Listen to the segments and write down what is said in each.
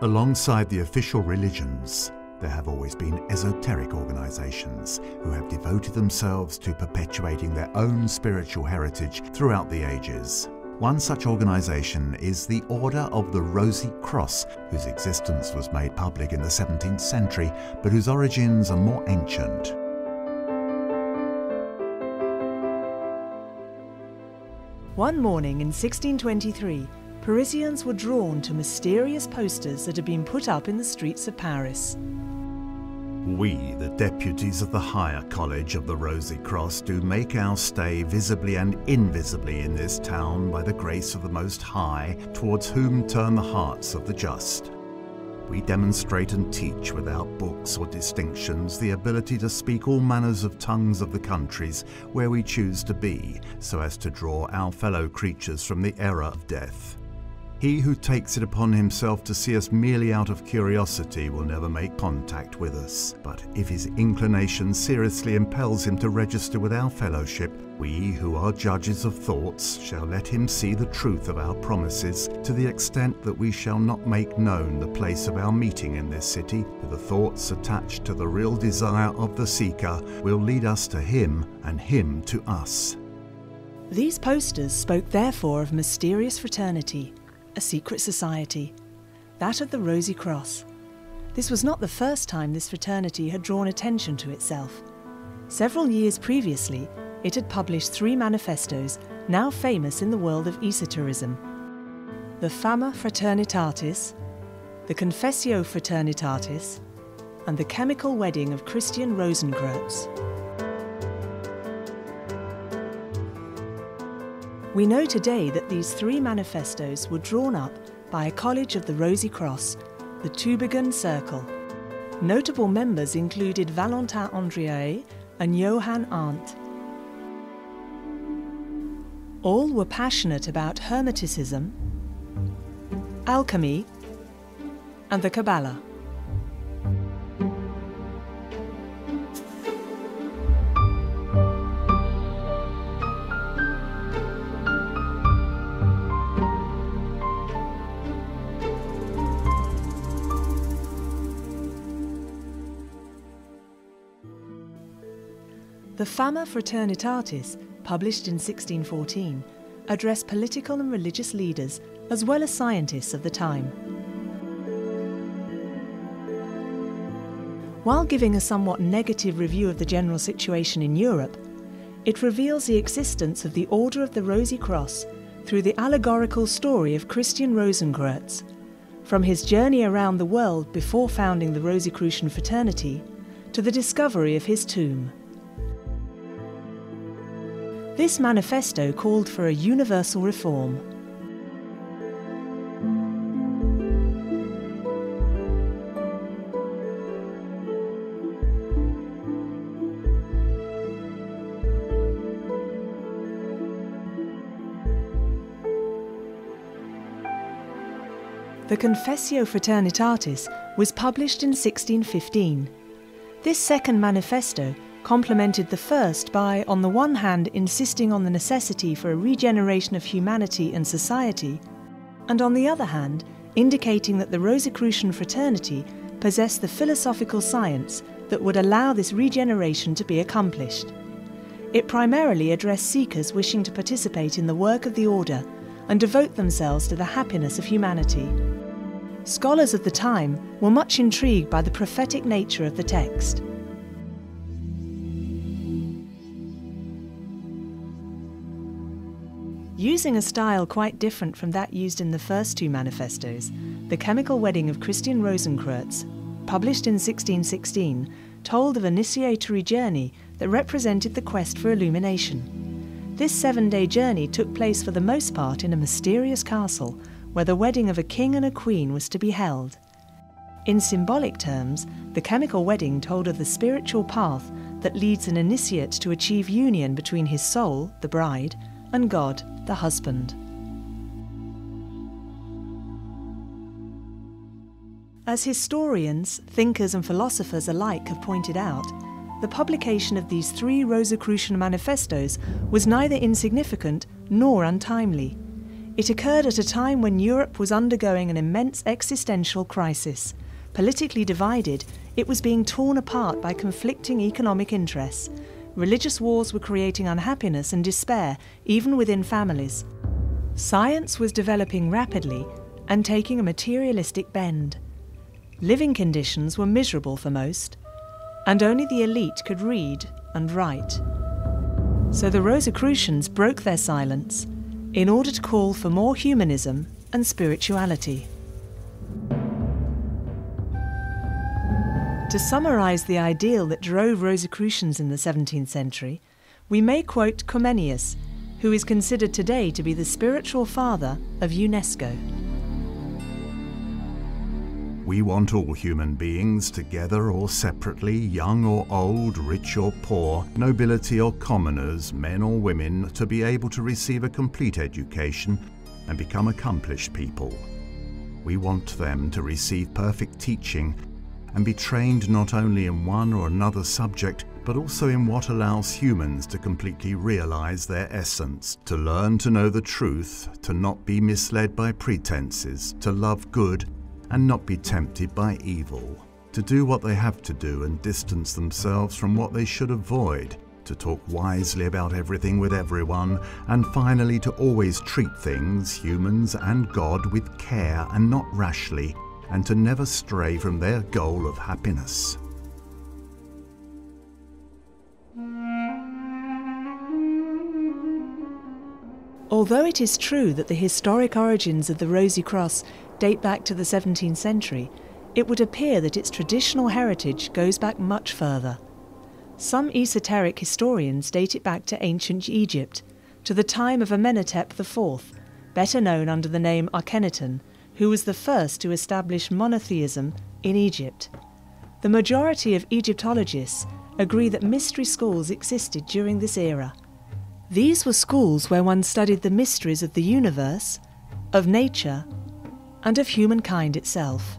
Alongside the official religions, there have always been esoteric organizations who have devoted themselves to perpetuating their own spiritual heritage throughout the ages. One such organization is the Order of the Rosacruz, whose existence was made public in the 17th century, but whose origins are more ancient. One morning in 1623, Parisians were drawn to mysterious posters that had been put up in the streets of Paris. We, the deputies of the higher college of the Rosacruz, do make our stay visibly and invisibly in this town by the grace of the Most High, towards whom turn the hearts of the just. We demonstrate and teach without books or distinctions the ability to speak all manners of tongues of the countries where we choose to be, so as to draw our fellow creatures from the error of death. He who takes it upon himself to see us merely out of curiosity will never make contact with us. But if his inclination seriously impels him to register with our fellowship, we who are judges of thoughts shall let him see the truth of our promises, to the extent that we shall not make known the place of our meeting in this city, for the thoughts attached to the real desire of the seeker will lead us to him and him to us. These posters spoke therefore of mysterious fraternity, a secret society, that of the Rosacruz. This was not the first time this fraternity had drawn attention to itself. Several years previously, it had published 3 manifestos now famous in the world of esotericism: the Fama Fraternitatis, the Confessio Fraternitatis, and the Chemical Wedding of Christian Rosencreutz. We know today that these 3 manifestos were drawn up by a college of the Rosacruz, the Tübingen Circle. Notable members included Valentin Andriae and Johann Arndt. All were passionate about Hermeticism, alchemy, and the Kabbalah. The Fama Fraternitatis, published in 1614, addressed political and religious leaders as well as scientists of the time. While giving a somewhat negative review of the general situation in Europe, it reveals the existence of the Order of the Rosacruz through the allegorical story of Christian Rosencreutz, from his journey around the world before founding the Rosicrucian fraternity to the discovery of his tomb. This manifesto called for a universal reform. The Confessio Fraternitatis was published in 1615. This second manifesto complemented the first by, on the one hand, insisting on the necessity for a regeneration of humanity and society, and on the other hand, indicating that the Rosicrucian fraternity possessed the philosophical science that would allow this regeneration to be accomplished. It primarily addressed seekers wishing to participate in the work of the order and devote themselves to the happiness of humanity. Scholars of the time were much intrigued by the prophetic nature of the text. Using a style quite different from that used in the first 2 manifestos, the Chemical Wedding of Christian Rosencreutz, published in 1616, told of an initiatory journey that represented the quest for illumination. This 7-day journey took place for the most part in a mysterious castle, where the wedding of a king and a queen was to be held. In symbolic terms, the chemical wedding told of the spiritual path that leads an initiate to achieve union between his soul, the bride, and God, the husband. As historians, thinkers and philosophers alike have pointed out, the publication of these 3 Rosicrucian manifestos was neither insignificant nor untimely. It occurred at a time when Europe was undergoing an immense existential crisis. Politically divided, it was being torn apart by conflicting economic interests. Religious wars were creating unhappiness and despair, even within families. Science was developing rapidly and taking a materialistic bend. Living conditions were miserable for most, and only the elite could read and write. So the Rosacrucians broke their silence in order to call for more humanism and spirituality. To summarise the ideal that drove Rosacrucians in the 17th century, we may quote Comenius, who is considered today to be the spiritual father of UNESCO. We want all human beings, together or separately, young or old, rich or poor, nobility or commoners, men or women, to be able to receive a complete education and become accomplished people. We want them to receive perfect teaching and be trained not only in one or another subject, but also in what allows humans to completely realize their essence, to learn to know the truth, to not be misled by pretenses, to love good and not be tempted by evil, to do what they have to do and distance themselves from what they should avoid, to talk wisely about everything with everyone, and finally to always treat things, humans and God, with care and not rashly, and to never stray from their goal of happiness. Although it is true that the historic origins of the Rosy Cross date back to the 17th century, it would appear that its traditional heritage goes back much further. Some esoteric historians date it back to ancient Egypt, to the time of Amenhotep IV, better known under the name Akhenaten, who was the first to establish monotheism in Egypt. The majority of Egyptologists agree that mystery schools existed during this era. These were schools where one studied the mysteries of the universe, of nature, and of humankind itself.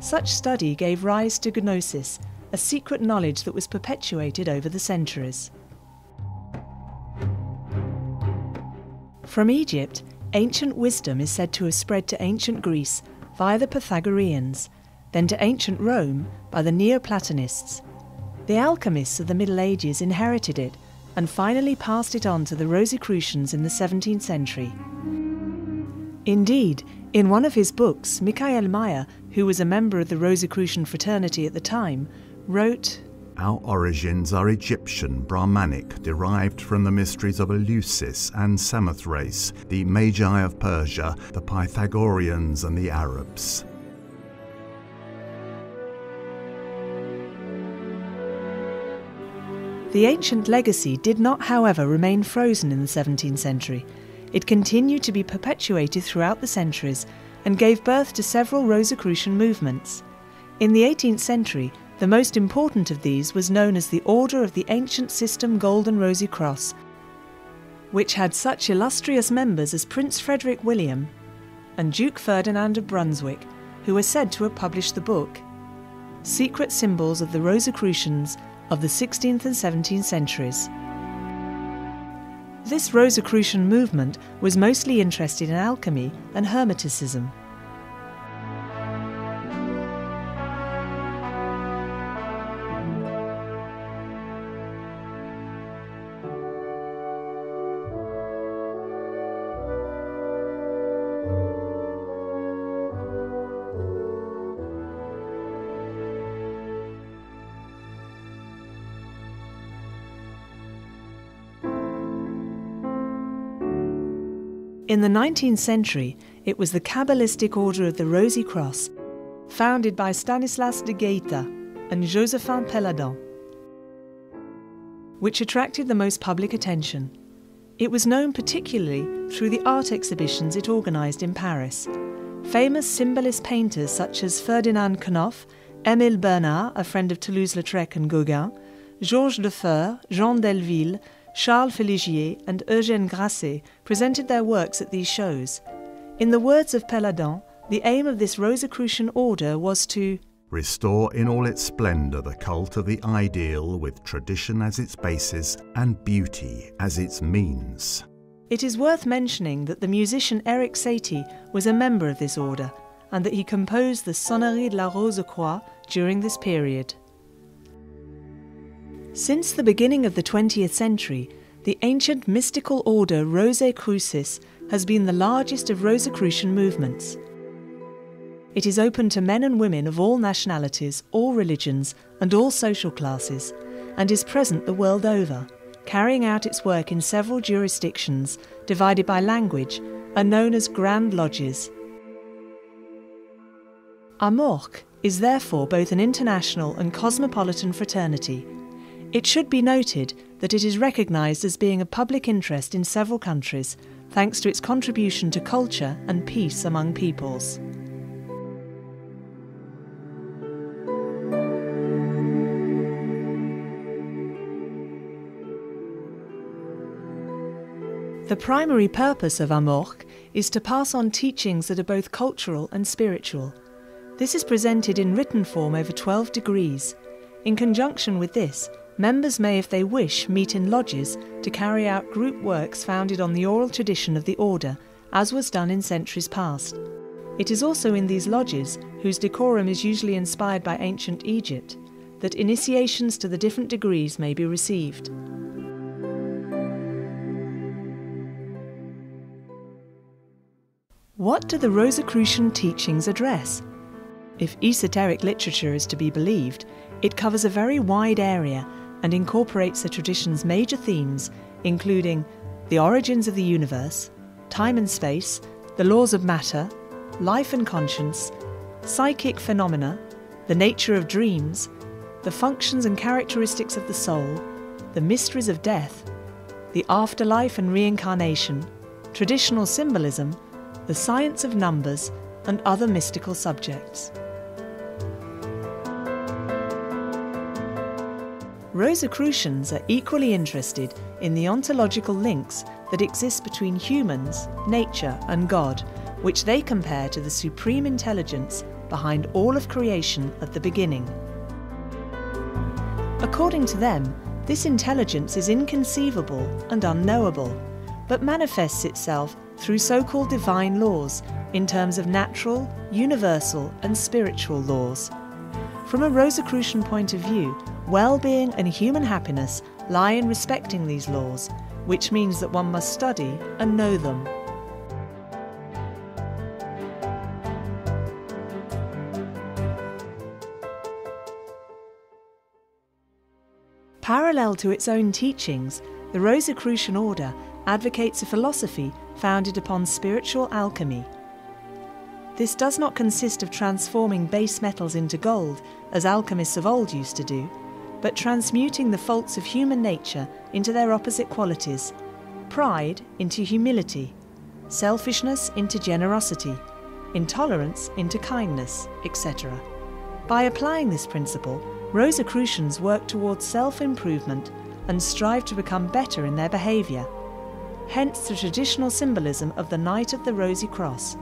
Such study gave rise to Gnosis, a secret knowledge that was perpetuated over the centuries. From Egypt, ancient wisdom is said to have spread to ancient Greece via the Pythagoreans, then to ancient Rome by the Neoplatonists. The alchemists of the Middle Ages inherited it and finally passed it on to the Rosicrucians in the 17th century. Indeed, in one of his books, Michael Mayer, who was a member of the Rosicrucian fraternity at the time, wrote, "Our origins are Egyptian, Brahmanic, derived from the mysteries of Eleusis and Samothrace, the Magi of Persia, the Pythagoreans and the Arabs." The ancient legacy did not, however, remain frozen in the 17th century. It continued to be perpetuated throughout the centuries and gave birth to several Rosicrucian movements. In the 18th century, the most important of these was known as the Order of the Ancient System Golden Rosy Cross, which had such illustrious members as Prince Frederick William and Duke Ferdinand of Brunswick, who are said to have published the book Secret Symbols of the Rosicrucians of the 16th and 17th centuries. This Rosicrucian movement was mostly interested in alchemy and Hermeticism. In the 19th century, it was the Kabbalistic Order of the Rosy Cross, founded by Stanislas de Gaeta and Josephin Péladan, which attracted the most public attention. It was known particularly through the art exhibitions it organised in Paris. Famous symbolist painters such as Ferdinand Knopf, Émile Bernard, a friend of Toulouse-Lautrec and Gauguin, Georges Defeur, Jean Delville, Charles Féligier and Eugène Grasset presented their works at these shows. In the words of Péladan, the aim of this Rosicrucian order was to restore in all its splendour the cult of the ideal with tradition as its basis and beauty as its means, It is worth mentioning that the musician Eric Satie was a member of this order, and that he composed the Sonnerie de la Rose-Croix during this period. Since the beginning of the 20th century, the ancient mystical order Rosacruzes has been the largest of Rosicrucian movements. It is open to men and women of all nationalities, all religions, and all social classes, and is present the world over, carrying out its work in several jurisdictions divided by language and known as Grand Lodges. AMORC is therefore both an international and cosmopolitan fraternity. It should be noted that it is recognised as being of public interest in several countries, thanks to its contribution to culture and peace among peoples. The primary purpose of AMORC is to pass on teachings that are both cultural and spiritual. This is presented in written form over 12 degrees. In conjunction with this, members may, if they wish, meet in lodges to carry out group works founded on the oral tradition of the order, as was done in centuries past. It is also in these lodges, whose decorum is usually inspired by ancient Egypt, that initiations to the different degrees may be received. What do the Rosicrucian teachings address? If esoteric literature is to be believed, it covers a very wide area and incorporates the tradition's major themes, including the origins of the universe, time and space, the laws of matter, life and conscience, psychic phenomena, the nature of dreams, the functions and characteristics of the soul, the mysteries of death, the afterlife and reincarnation, traditional symbolism, the science of numbers, and other mystical subjects. Rosicrucians are equally interested in the ontological links that exist between humans, nature, and God, which they compare to the supreme intelligence behind all of creation at the beginning. According to them, this intelligence is inconceivable and unknowable, but manifests itself through so-called divine laws in terms of natural, universal, and spiritual laws. From a Rosicrucian point of view, well-being and human happiness lie in respecting these laws, which means that one must study and know them. Parallel to its own teachings, the Rosicrucian order advocates a philosophy founded upon spiritual alchemy. This does not consist of transforming base metals into gold, as alchemists of old used to do, but transmuting the faults of human nature into their opposite qualities, pride into humility, selfishness into generosity, intolerance into kindness, etc. By applying this principle, Rosicrucians work towards self-improvement and strive to become better in their behaviour. Hence the traditional symbolism of the Knight of the Rosy Cross.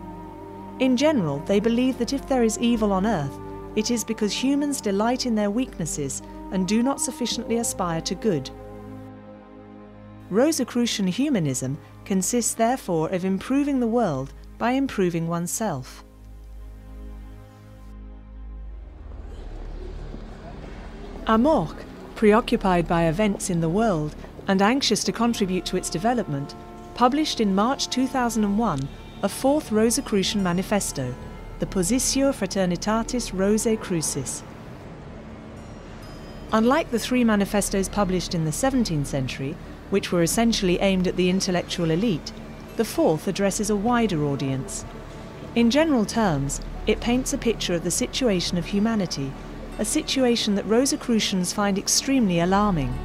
In general, they believe that if there is evil on earth, it is because humans delight in their weaknesses and do not sufficiently aspire to good. Rosicrucian humanism consists therefore of improving the world by improving oneself. AMORC, preoccupied by events in the world and anxious to contribute to its development, published in March 2001 a fourth Rosicrucian manifesto, the Positio Fraternitatis Rosacruzes. Unlike the three manifestos published in the 17th century, which were essentially aimed at the intellectual elite, the fourth addresses a wider audience. In general terms, it paints a picture of the situation of humanity, a situation that Rosicrucians find extremely alarming.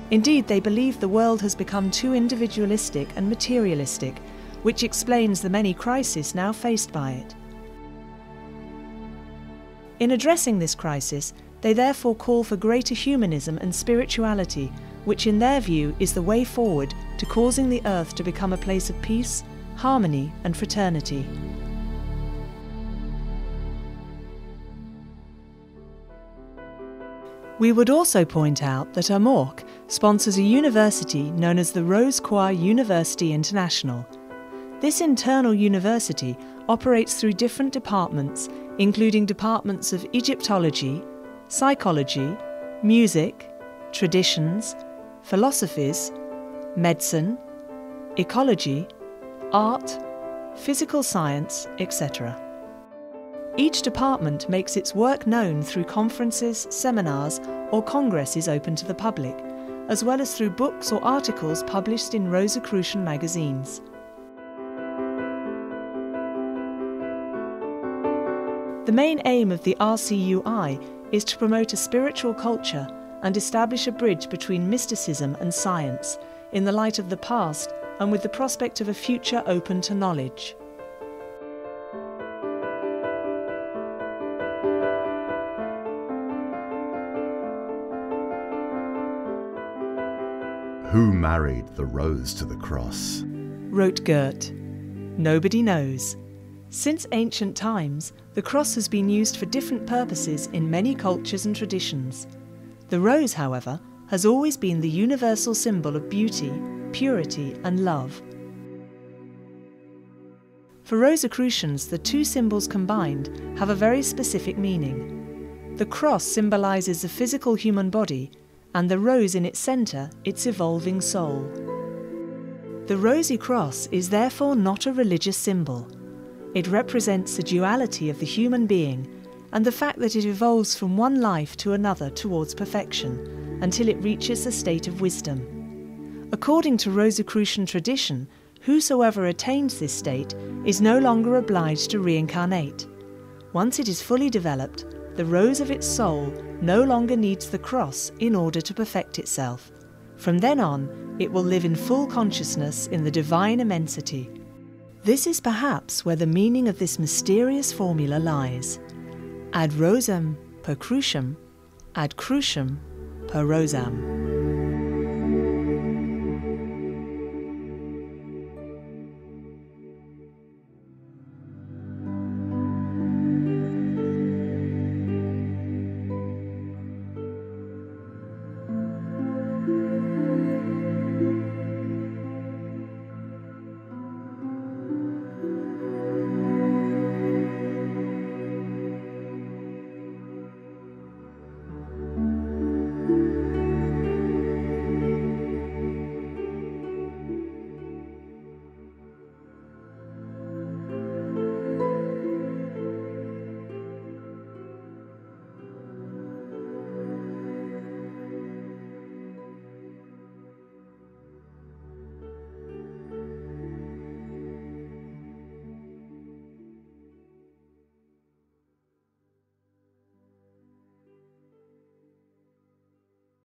Indeed, they believe the world has become too individualistic and materialistic, which explains the many crises now faced by it. In addressing this crisis, they therefore call for greater humanism and spirituality, which in their view is the way forward to causing the earth to become a place of peace, harmony, and fraternity. We would also point out that AMORC sponsors a university known as the Rose-Croix University International. This internal university operates through different departments, including departments of Egyptology, psychology, music, traditions, philosophies, medicine, ecology, art, physical science, etc. Each department makes its work known through conferences, seminars, or congresses open to the public, as well as through books or articles published in Rosicrucian magazines. The main aim of the RCUI is to promote a spiritual culture and establish a bridge between mysticism and science, in the light of the past and with the prospect of a future open to knowledge. Who married the rose to the cross? Wrote Goethe. Nobody knows. Since ancient times, the cross has been used for different purposes in many cultures and traditions. The rose, however, has always been the universal symbol of beauty, purity, and love. For Rosicrucians, the two symbols combined have a very specific meaning. The cross symbolises the physical human body, and the rose in its centre, its evolving soul. The rosy cross is therefore not a religious symbol. It represents the duality of the human being and the fact that it evolves from one life to another towards perfection until it reaches the state of wisdom. According to Rosicrucian tradition, whosoever attains this state is no longer obliged to reincarnate. Once it is fully developed, the rose of its soul no longer needs the cross in order to perfect itself. From then on, it will live in full consciousness in the divine immensity. This is perhaps where the meaning of this mysterious formula lies. Ad rosam per cruciam, ad cruciam per rosam.